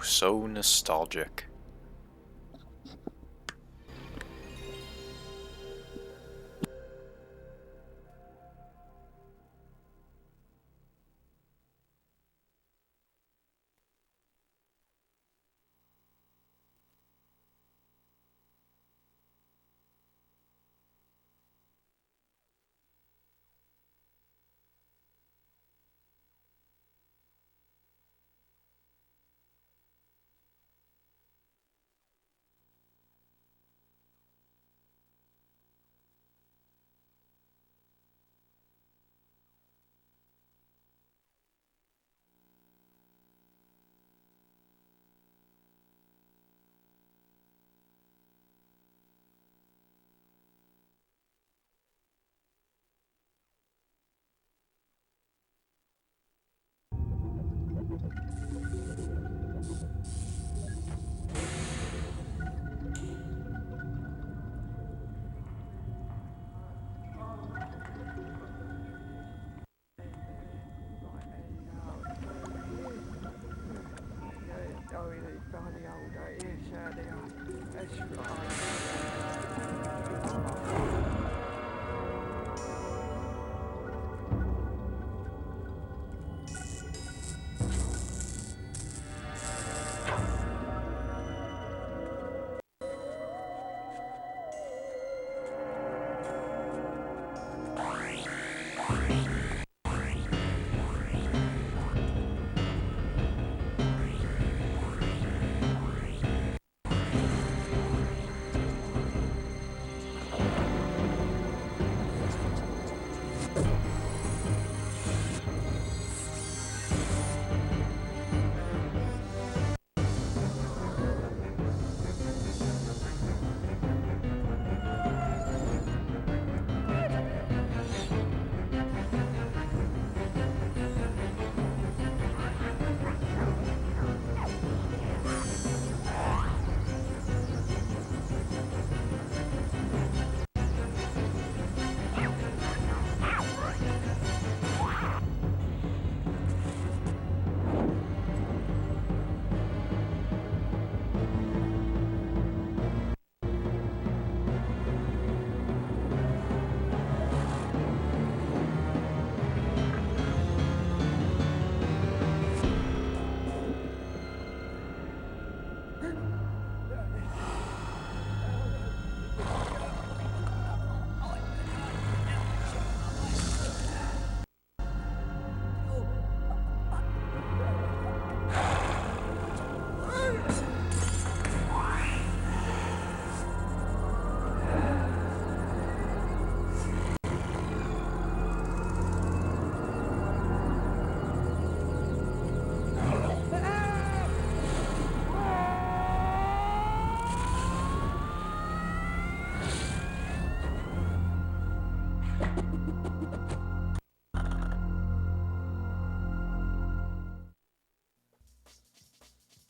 so nostalgic.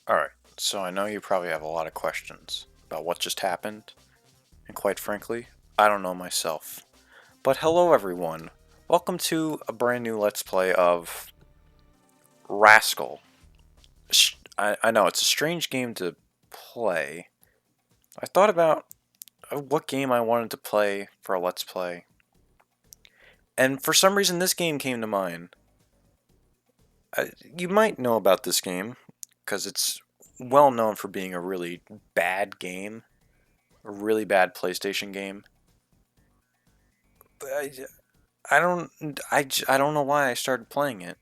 Alright, so I know you probably have a lot of questions about what just happened, and quite frankly, I don't know myself. But hello everyone, welcome to a brand new Let's Play of Rascal. I know, it's a strange game to play. I thought about what game I wanted to play for a Let's Play, and for some reason this game came to mind. You might know about this game, because it's well known for being a really bad game, a really bad PlayStation game. But I don't know why I started playing it.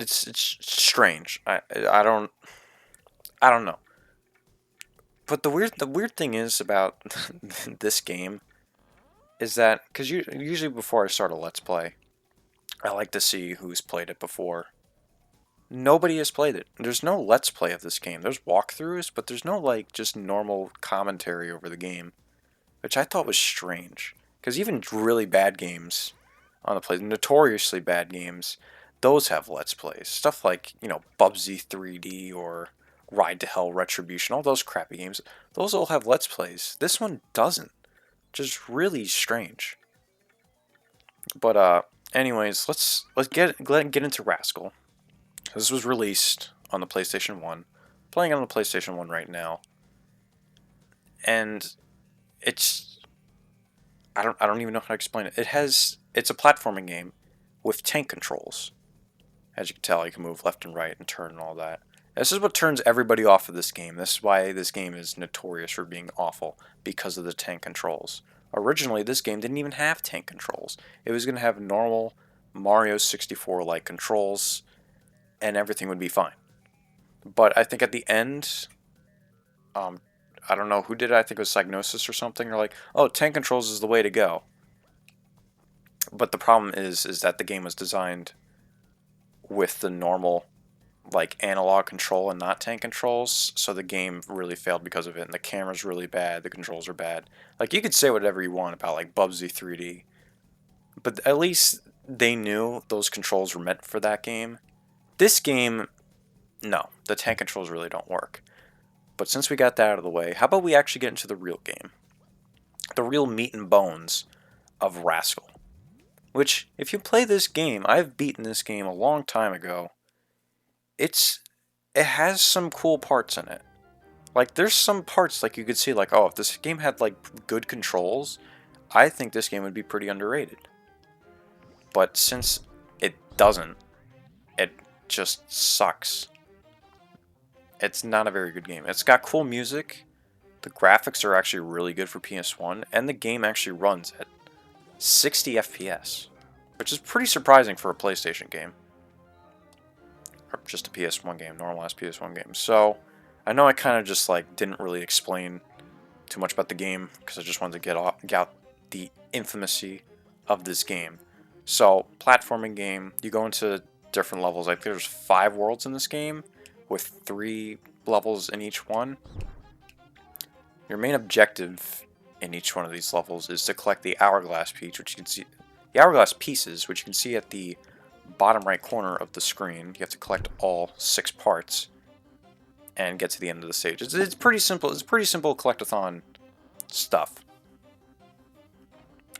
It's strange. I don't know. But the weird thing is about this game is that because usually before I start a Let's Play, I like to see who's played it before. Nobody has played it. There's no Let's Play of this game. There's walkthroughs, but there's no like just normal commentary over the game, which I thought was strange. Because even really bad games on the play, notoriously bad games, those have Let's Plays. Stuff like, Bubsy 3D or Ride to Hell Retribution, all those crappy games, those all have Let's Plays. This one doesn't. Just really strange. But anyways, let's get into Rascal. This was released on the PlayStation 1. Playing on the PlayStation 1 right now. And it's I don't even know how to explain it. It's a platforming game with tank controls. As you can tell, you can move left and right and turn and all that. This is what turns everybody off of this game. This is why this game is notorious for being awful, because of the tank controls. Originally, this game didn't even have tank controls. It was going to have normal Mario 64-like controls, and everything would be fine. But I think at the end, um, I don't know who did it. I think it was Psygnosis or something. They're like, oh, tank controls is the way to go. But the problem is that the game was designed with the normal like analog control and not tank controls, so the game really failed because of it. And the camera's really bad, the controls are bad. Like, you could say whatever you want about like Bubsy 3D, but at least they knew those controls were meant for that game. This game, no, the tank controls really don't work. But since we got that out of the way, how about we actually get into the real game? The real meat and bones of Rascal. Which, if you play this game, I've beaten this game a long time ago. It has some cool parts in it. Like, there's some parts, like, you could see, like, oh, if this game had, like, good controls, I think this game would be pretty underrated. But since it doesn't, it just sucks. It's not a very good game. It's got cool music, the graphics are actually really good for PS1, and the game actually runs at 60 FPS, which is pretty surprising for a PlayStation game. Or just a PS1 game, normalized PS1 game. So, I know I kind of just like didn't really explain too much about the game because I just wanted to get out the infamousy of this game. So, platforming game, you go into different levels. I think there's 5 worlds in this game with 3 levels in each one. Your main objective in each one of these levels is to collect the hourglass piece, which you can see the hourglass pieces, which you can see at the bottom right corner of the screen. You have to collect all 6 parts and get to the end of the stage. It's pretty simple. It's pretty simple collectathon stuff.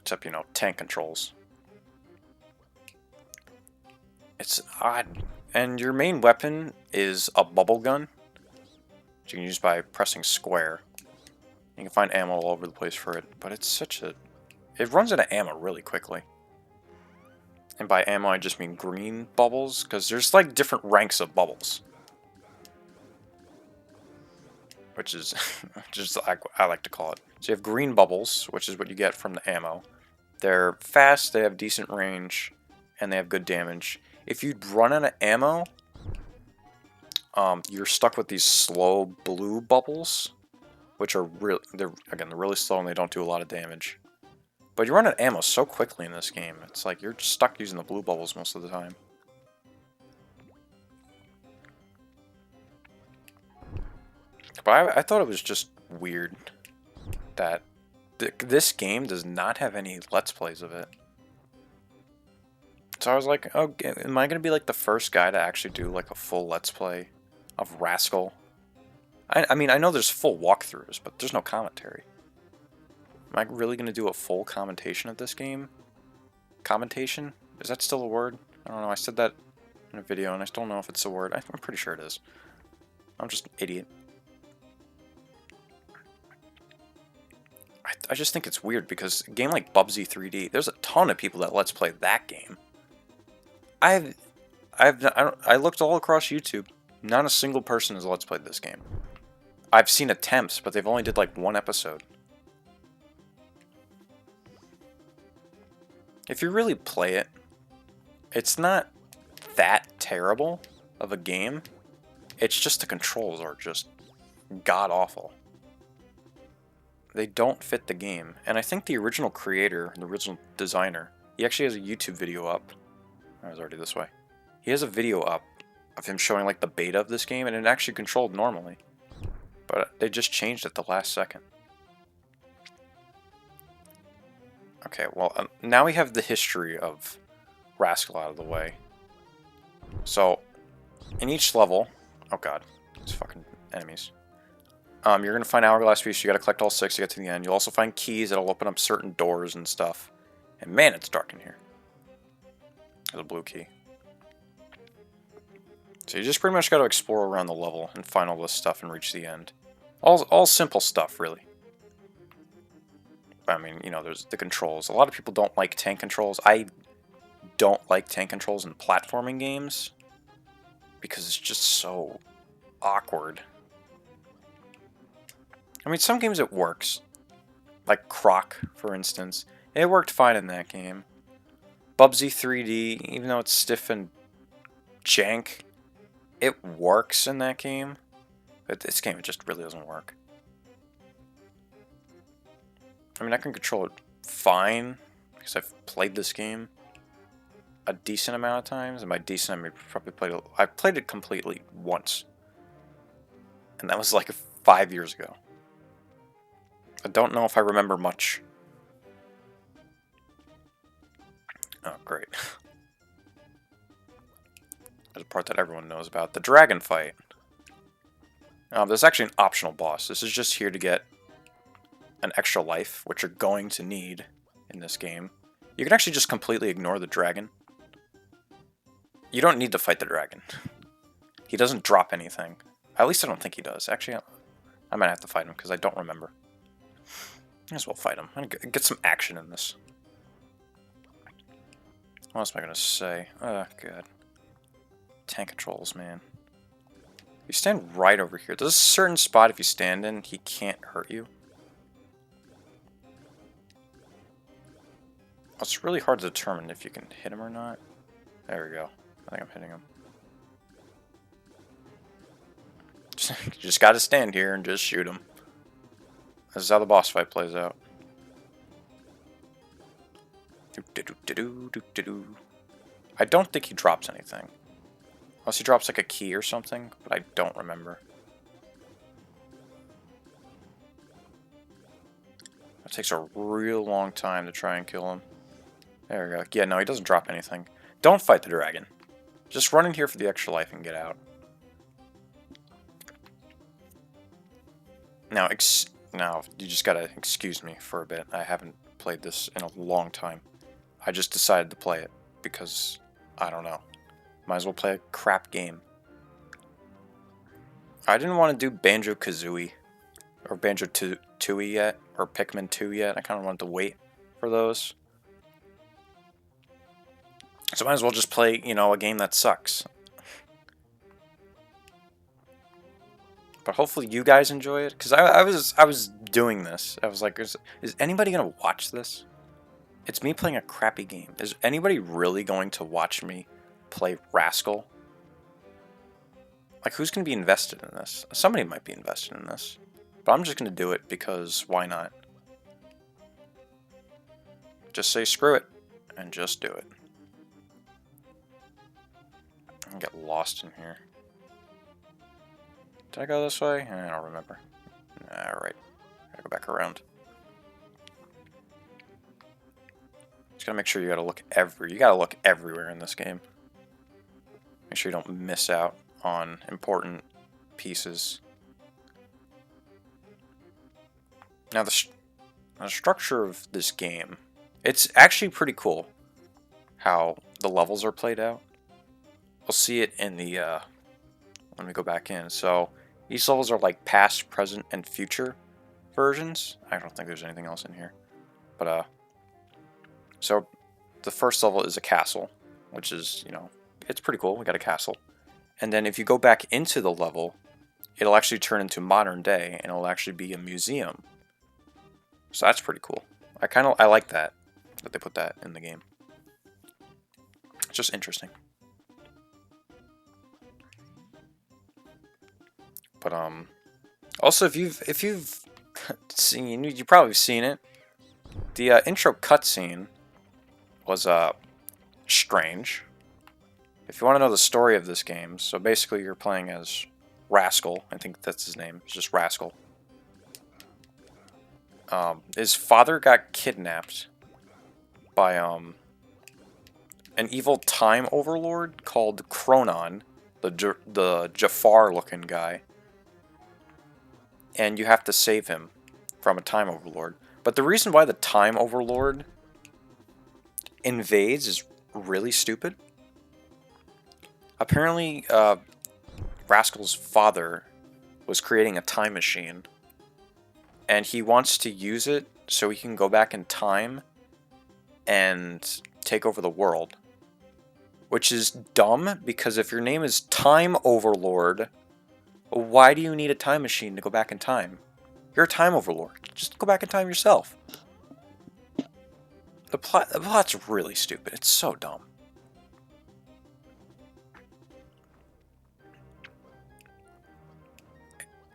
Except, you know, tank controls. It's odd. And your main weapon is a bubble gun, which you can use by pressing square. You can find ammo all over the place for it, but it's such a... It runs out of ammo really quickly. And by ammo, I just mean green bubbles, because there's like different ranks of bubbles. Which is just I like to call it. So you have green bubbles, which is what you get from the ammo. They're fast, they have decent range, and they have good damage. If you run out of ammo, you're stuck with these slow blue bubbles, which are they're really slow and they don't do a lot of damage. But you run out of ammo so quickly in this game, it's like you're just stuck using the blue bubbles most of the time. But I thought it was just weird that this game does not have any Let's Plays of it. So I was like, oh, am I going to be like the first guy to actually do like a full Let's Play of Rascal? I mean, I know there's full walkthroughs, but there's no commentary. Am I really going to do a full commentation of this game? Commentation? Is that still a word? I don't know. I said that in a video, and I still don't know if it's a word. I'm pretty sure it is. I'm just an idiot. I just think it's weird, because a game like Bubsy 3D, there's a ton of people that Let's Play that game. I looked all across YouTube. Not a single person has Let's Played this game. I've seen attempts, but they've only did like 1 episode. If you really play it, it's not that terrible of a game. It's just the controls are just god-awful. They don't fit the game. And I think the original creator, the original designer, he actually has a YouTube video up. I was already this way. He has a video up of him showing like the beta of this game, and it actually controlled normally. But they just changed it the last second. Okay, well, now we have the history of Rascal out of the way. So, in each level... Oh god, it's fucking enemies. You're going to find hourglass piece, you got to collect all 6 to get to the end. You'll also find keys that'll open up certain doors and stuff. And man, it's dark in here. There's a blue key. So you just pretty much got to explore around the level and find all this stuff and reach the end. All simple stuff, really. I mean, you know, there's the controls. A lot of people don't like tank controls. I don't like tank controls in platforming games because it's just so awkward. I mean, some games it works. Like Croc, for instance. It worked fine in that game. Bubsy 3D, even though it's stiff and jank, it works in that game. But this game, it just really doesn't work. I mean, I can control it fine, because I've played this game a decent amount of times. And by decent, I mean probably I've played it completely once. And that was like 5 years ago. I don't know if I remember much. Oh, great. There's a part that everyone knows about. The dragon fight. There's actually an optional boss. This is just here to get an extra life, which you're going to need in this game. You can actually just completely ignore the dragon. You don't need to fight the dragon. He doesn't drop anything. At least I don't think he does. Actually, I might have to fight him because I don't remember. Might as well fight him. I'm gonna get some action in this. What else am I gonna say? Oh, God. Tank controls, man. You stand right over here. There's a certain spot if you stand in, he can't hurt you. It's really hard to determine if you can hit him or not. There we go. I think I'm hitting him. You just gotta stand here and just shoot him. This is how the boss fight plays out. I don't think he drops anything. Unless he drops like a key or something, but I don't remember. It takes a real long time to try and kill him. There we go. Yeah, no, he doesn't drop anything. Don't fight the dragon. Just run in here for the extra life and get out. Now, you just gotta excuse me for a bit. I haven't played this in a long time. I just decided to play it because, I don't know. Might as well play a crap game. I didn't want to do Banjo-Kazooie or Banjo-Tooie yet, or Pikmin 2 yet. I kind of wanted to wait for those. So might as well just play, you know, a game that sucks. But hopefully you guys enjoy it, because I was doing this. I was like, is anybody gonna watch this? It's me playing a crappy game. Is anybody really going to watch me play Rascal? Like, who's gonna be invested in this? Somebody might be invested in this, but I'm just gonna do it because why not? Just say screw it and just do it. I get lost in here. Did I go this way? I don't remember. Alright. Gotta go back around. Just gotta make sure you gotta look everywhere in this game. Make sure you don't miss out on important pieces. Now the structure of this game, it's actually pretty cool how the levels are played out. We'll see it in the let me go back in. So these levels are like past, present, and future versions. I don't think there's anything else in here. But so the first level is a castle, which is, you know, it's pretty cool. We got a castle. And then if you go back into the level, it'll actually turn into modern day and it'll actually be a museum. So that's pretty cool. I like that they put that in the game. It's just interesting. But also if you've seen, you've probably seen it. The intro cutscene was strange. If you want to know the story of this game, so basically you're playing as Rascal. I think that's his name. It's just Rascal. His father got kidnapped by an evil time overlord called Chronon, the Jafar-looking guy. And you have to save him from a time overlord. But the reason why the time overlord invades is really stupid. Apparently, Rascal's father was creating a time machine, and he wants to use it so he can go back in time and take over the world. Which is dumb, because if your name is Time Overlord, why do you need a time machine to go back in time? You're a time overlord. Just go back in time yourself. The plot's really stupid. It's so dumb.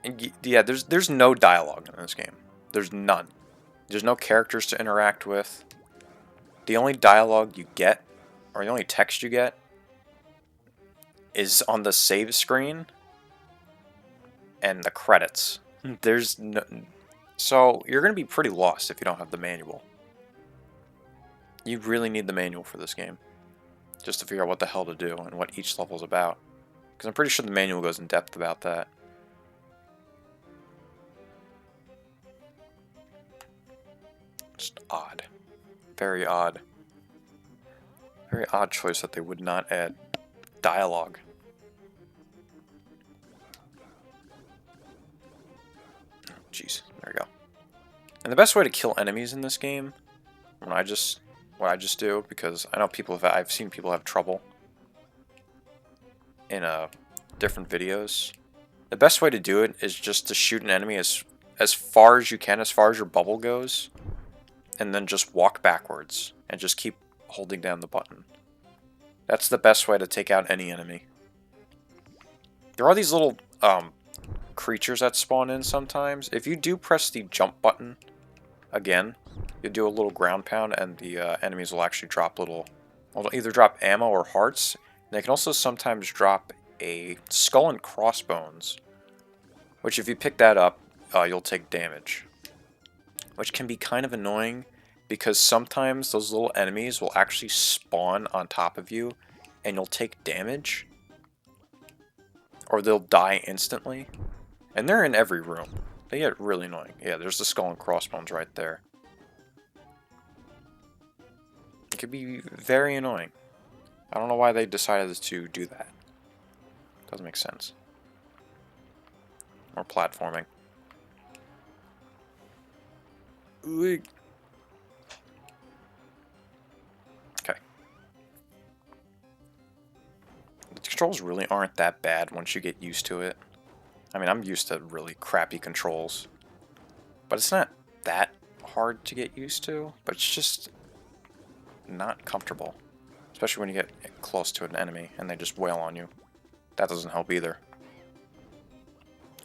And yeah, there's no dialogue in this game. There's none. There's no characters to interact with. The only dialogue you get, or the only text you get, is on the save screen and the credits. There's no... So, you're going to be pretty lost if you don't have the manual. You really need the manual for this game, just to figure out what the hell to do and what each level's about. Because I'm pretty sure the manual goes in depth about that. Just odd. Very odd. Very odd choice that they would not add dialogue. Jeez, there we go. And the best way to kill enemies in this game, what I just do, because I know I've seen people have trouble in different videos. The best way to do it is just to shoot an enemy as far as you can, as far as your bubble goes, and then just walk backwards and just keep holding down the button. That's the best way to take out any enemy. There are these little creatures that spawn in sometimes. If you do press the jump button again, you do a little ground pound, and the enemies will actually drop will either drop ammo or hearts. And they can also sometimes drop a skull and crossbones, which if you pick that up, you'll take damage. Which can be kind of annoying, because sometimes those little enemies will actually spawn on top of you, and you'll take damage. Or they'll die instantly. And they're in every room. They get really annoying. Yeah, there's the skull and crossbones right there. It could be very annoying. I don't know why they decided to do that. Doesn't make sense. More platforming. Okay. The controls really aren't that bad once you get used to it. I mean, I'm used to really crappy controls. But it's not that hard to get used to, but it's just not comfortable. Especially when you get close to an enemy and they just wail on you. That doesn't help either.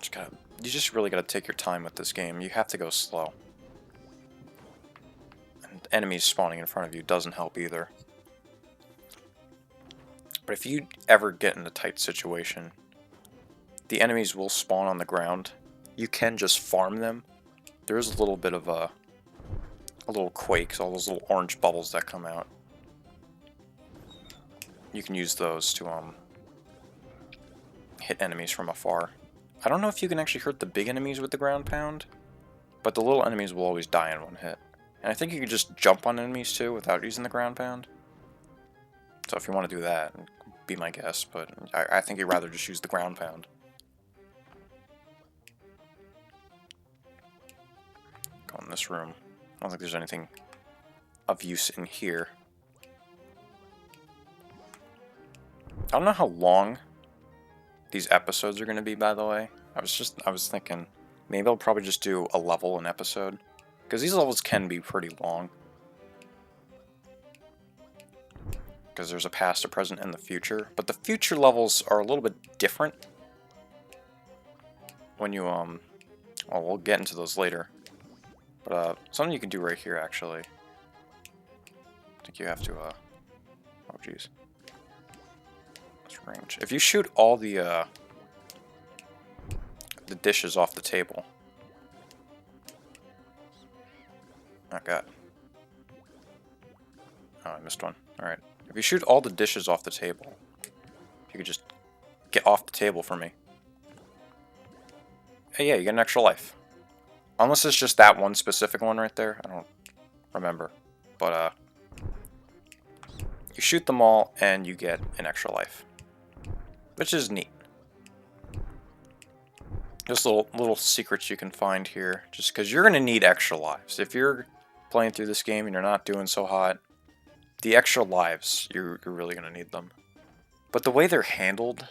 You just really gotta take your time with this game. You have to go slow. And enemies spawning in front of you doesn't help either. But if you ever get in a tight situation, the enemies will spawn on the ground. You can just farm them. There is a little bit of a little quake, so all those little orange bubbles that come out. You can use those to hit enemies from afar. I don't know if you can actually hurt the big enemies with the ground pound, but the little enemies will always die in one hit. And I think you can just jump on enemies too without using the ground pound. So if you want to do that, be my guest, but I think you'd rather just use the ground pound. Go in this room. I don't think there's anything of use in here. I don't know how long these episodes are going to be, by the way. I was thinking maybe I'll probably just do a level an episode, because these levels can be pretty long. Because there's a past, a present, and the future. But the future levels are a little bit different. When you, well, we'll get into those later. But, something you can do right here, actually. I think you have to, oh, jeez. That's range. If you shoot all the dishes off the table. Oh, God. Oh, I missed one. Alright. If you shoot all the dishes off the table, you could just get off the table for me. Hey, yeah, you get an extra life. Unless it's just that one specific one right there. I don't remember. But, you shoot them all and you get an extra life. Which is neat. Just little secrets you can find here, just because you're going to need extra lives. If you're playing through this game and you're not doing so hot, the extra lives, you're really going to need them. But the way they're handled,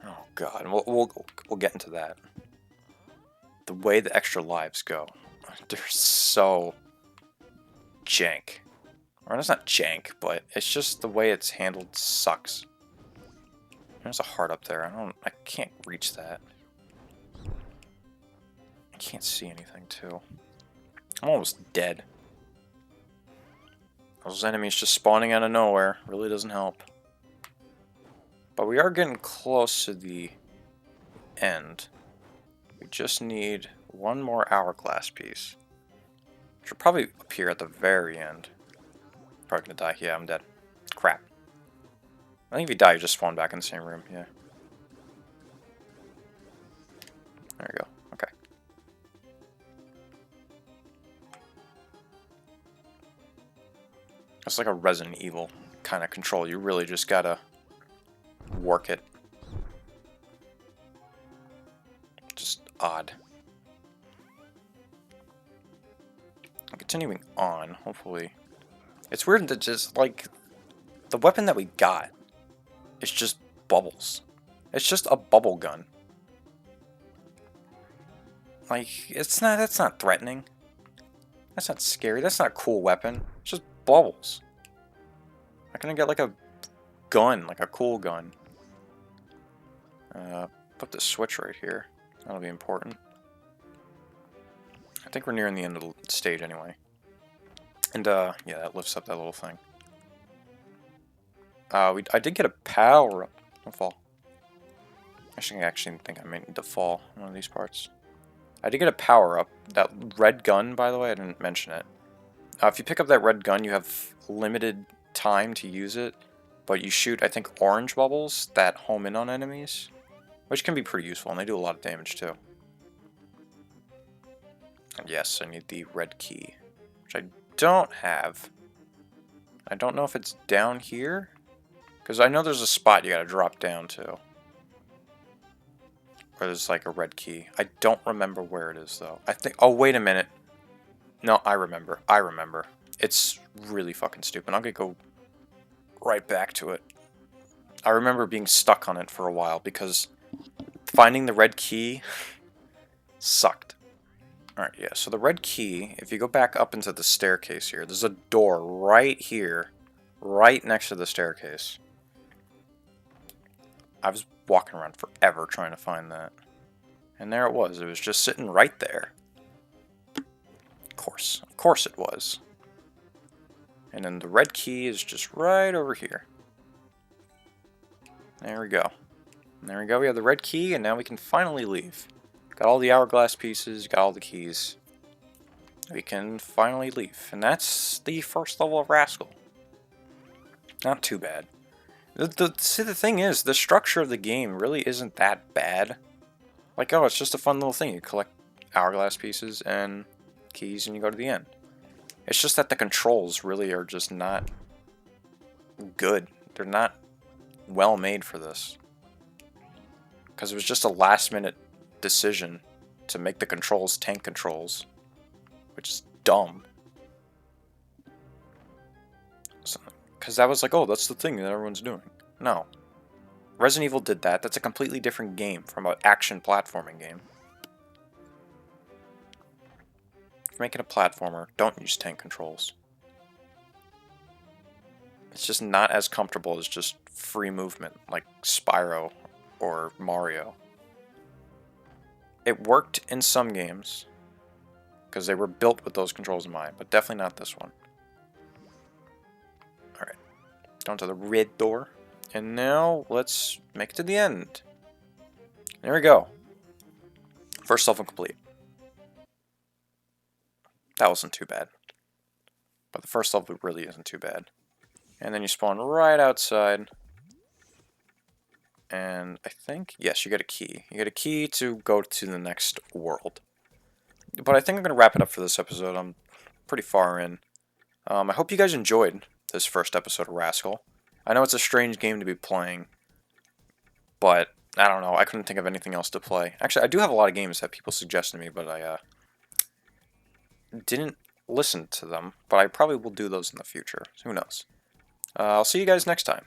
oh god, we'll get into that. The way the extra lives go, they're so jank. Or it's not jank, but it's just the way it's handled sucks. There's a heart up there. I can't reach that. I can't see anything too. I'm almost dead. Those enemies just spawning out of nowhere really doesn't help. But we are getting close to the end. We just need one more hourglass piece. Which will probably appear at the very end. Probably gonna die. Yeah, I'm dead. Crap. I think if you die, you just spawn back in the same room. Yeah. There we go. Okay. It's like a Resident Evil kind of control. You really just gotta work it. Just odd. Continuing on, hopefully. It's weird that just, like, the weapon that we got is just bubbles. It's just a bubble gun. Like, that's not threatening. That's not scary. That's not a cool weapon. It's just bubbles. Why can't I get, like, a gun, like a cool gun? Put the switch right here. That'll be important. I think we're nearing the end of the stage anyway. And, yeah, that lifts up that little thing. I did get a power up. Don't fall. I actually think I might need to fall in one of these parts. I did get a power up. That red gun, by the way, I didn't mention it. If you pick up that red gun, you have limited time to use it. But you shoot, I think, orange bubbles that home in on enemies. Which can be pretty useful, and they do a lot of damage, too. And yes, I need the red key. Which I don't have. I don't know if it's down here. Because I know there's a spot you gotta drop down to. Where there's like a red key. I don't remember where it is, though. I think... Oh, wait a minute. No, I remember. I remember. It's really fucking stupid. I'm gonna go right back to it. I remember being stuck on it for a while because finding the red key sucked. Alright, yeah, so the red key, if you go back up into the staircase here, there's a door right here, right next to the staircase. I was walking around forever trying to find that. And there it was just sitting right there. Of course it was. And then the red key is just right over here. There we go. And there we go, we have the red key, and now we can finally leave. Got all the hourglass pieces, got all the keys. We can finally leave. And that's the first level of Rascal. Not too bad. See, the thing is, the structure of the game really isn't that bad. Like, oh, it's just a fun little thing. You collect hourglass pieces and keys and you go to the end. It's just that the controls really are just not good. They're not well made for this. Because it was just a last minute decision to make the controls tank controls. Which is dumb. Because that was like, oh, that's the thing that everyone's doing. No. Resident Evil did that. That's a completely different game from an action platforming game. If you're making a platformer, don't use tank controls. It's just not as comfortable as just free movement, like Spyro or Mario. It worked in some games, because they were built with those controls in mind, but definitely not this one. Alright, down to the red door. And now, let's make it to the end. There we go. First level complete. That wasn't too bad. But the first level really isn't too bad. And then you spawn right outside. And I think, yes, you get a key. You get a key to go to the next world. But I think I'm going to wrap it up for this episode. I'm pretty far in. I hope you guys enjoyed this first episode of Rascal. I know it's a strange game to be playing, but I don't know. I couldn't think of anything else to play. Actually, I do have a lot of games that people suggested me, but I didn't listen to them. But I probably will do those in the future. Who knows? I'll see you guys next time.